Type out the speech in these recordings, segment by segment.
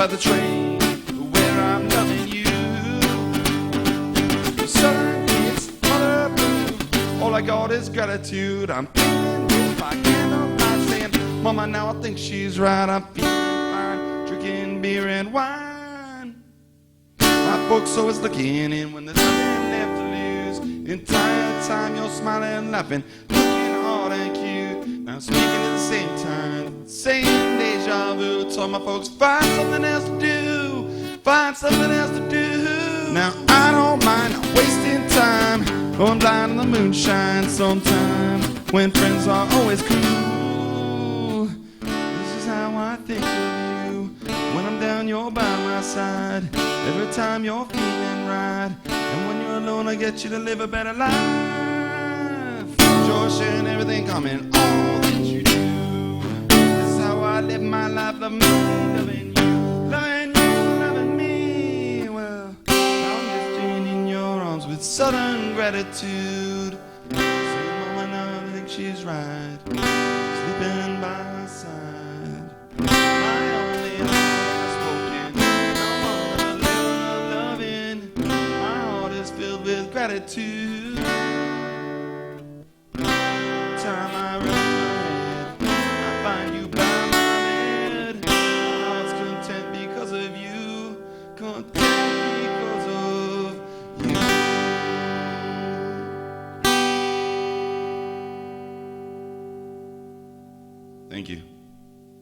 by the train where I'm loving you. Southern kids, mother blue, all I got is gratitude. I'm feeling with my candlelight saying, Mama, now I think she's right. I'm feeling fine, drinking beer and wine. My folks always looking in when there's nothing left to lose. Entire time you're smiling, laughing, looking hard and cute. Now speaking at the same time, same deja vu. Told my folks, find something else to do, find something else to do. Now I don't mind wasting time, going blind in the moonshine sometime, when friends are always cool. This is how I think of you. When I'm down, you're by my side. Every time you're feeling right. And when you're alone, I get you to live a better life. Joy, sharing everything, coming, all that you do. This is how I live my life, loving me, loving you, loving you, loving me. Well, now I'm just dreaming in your arms with sudden gratitude. Same moment I think she's right, sleeping by my side. My only heart is spoken, I'm on the level of loving. My heart is filled with gratitude. Time I rest my head, I find you by my bed. My heart's content because of you, content because of you. Thank you.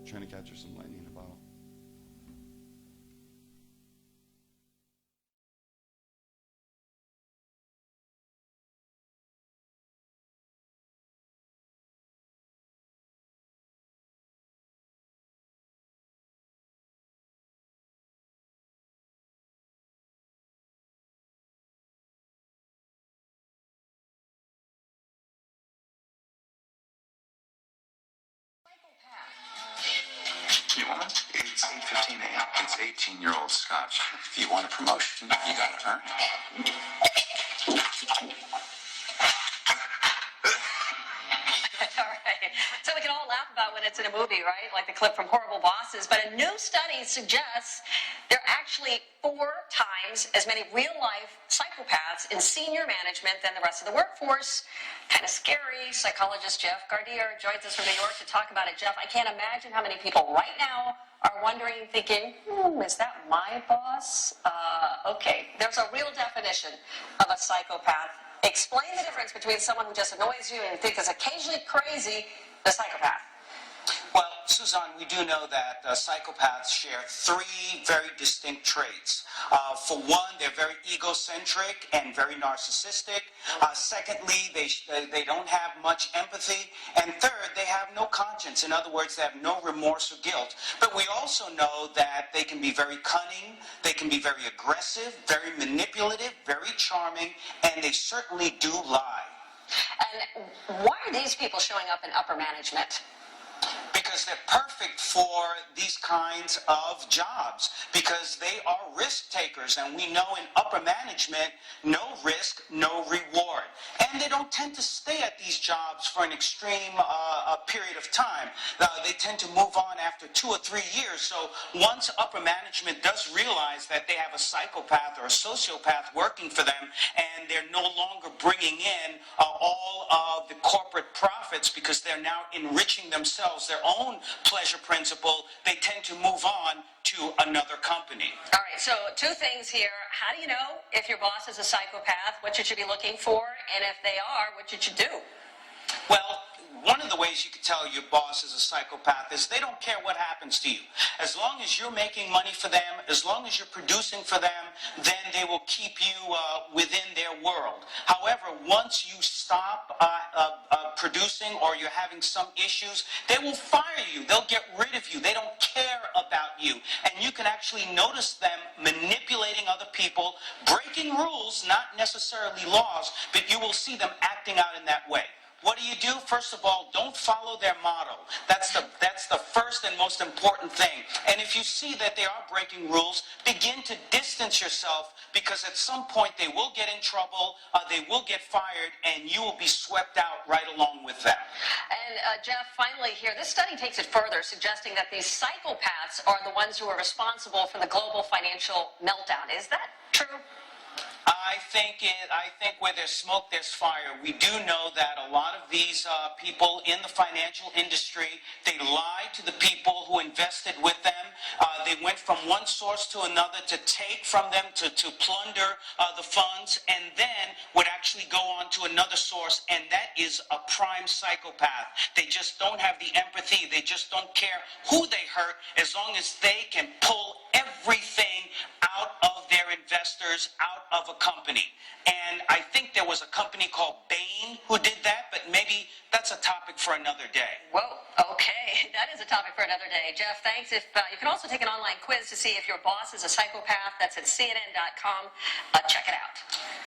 Trying to capture some lightning in a bottle. You want it? It's 8:15 a.m. It's 18-year-old scotch. If you want a promotion, you gotta earn it. All right. So we can all laugh about when it's in a movie, right? Like the clip from Horrible Bosses. But a new study suggests there are actually 4 times as many real-life psychopaths in senior management than the rest of the workforce. Kind of scary. Psychologist Jeff Gardier joins us from New York to talk about it. Jeff, I can't imagine how many people right now are wondering, thinking, is that my boss? Okay, there's a real definition of a psychopath. Explain the difference between someone who just annoys you and you think is occasionally crazy, and a psychopath. Well, Suzanne, we do know that psychopaths share 3 very distinct traits. For one, they're very egocentric and very narcissistic. Secondly, they don't have much empathy. And third, they have no conscience. In other words, they have no remorse or guilt. But we also know that they can be very cunning, they can be very aggressive, very manipulative, very charming, and they certainly do lie. And why are these people showing up in upper management? Because they're perfect for these kinds of jobs, because they are risk takers, and we know in upper management, no risk, no reward. And they don't tend to stay at these jobs for an extreme period of time. They tend to move on after 2 or 3 years. So once upper management does realize that they have a psychopath or a sociopath working for them, and they're no longer bringing in all of the corporate profits because they're now enriching themselves, their own pleasure principle, they tend to move on to another company. All right, so 2 things here. How do you know if your boss is a psychopath? What should you be looking for? And if they are, what should you do? Well, one of the ways you can tell your boss is a psychopath is they don't care what happens to you. As long as you're making money for them, as long as you're producing for them, then they will keep you within their world. However, once you stop producing or you're having some issues, they will fire you. They'll get rid of you. They don't care about you. And you can actually notice them manipulating other people, breaking rules, not necessarily laws, but you will see them acting out in that way. What do? First of all, don't follow their model. That's the first and most important thing. And if you see that they are breaking rules, begin to distance yourself, because at some point they will get in trouble, they will get fired, and you will be swept out right along with them. And Jeff, finally here, this study takes it further, suggesting that these psychopaths are the ones who are responsible for the global financial meltdown. Is that true? I think where there's smoke, there's fire. We do know that a lot of these people in the financial industry, they lied to the people who invested with them. They went from one source to another to take from them, to plunder the funds, and then would actually go on to another source, and that is a prime psychopath. They just don't have the empathy. They just don't care who they hurt, as long as they can pull everything out of their investors, out of a company. And I think there was a company called Bain who did that, but maybe that's a topic for another day. Whoa, okay. That is a topic for another day. Jeff, thanks. If you can also take an online quiz to see if your boss is a psychopath. That's at CNN.com. Check it out.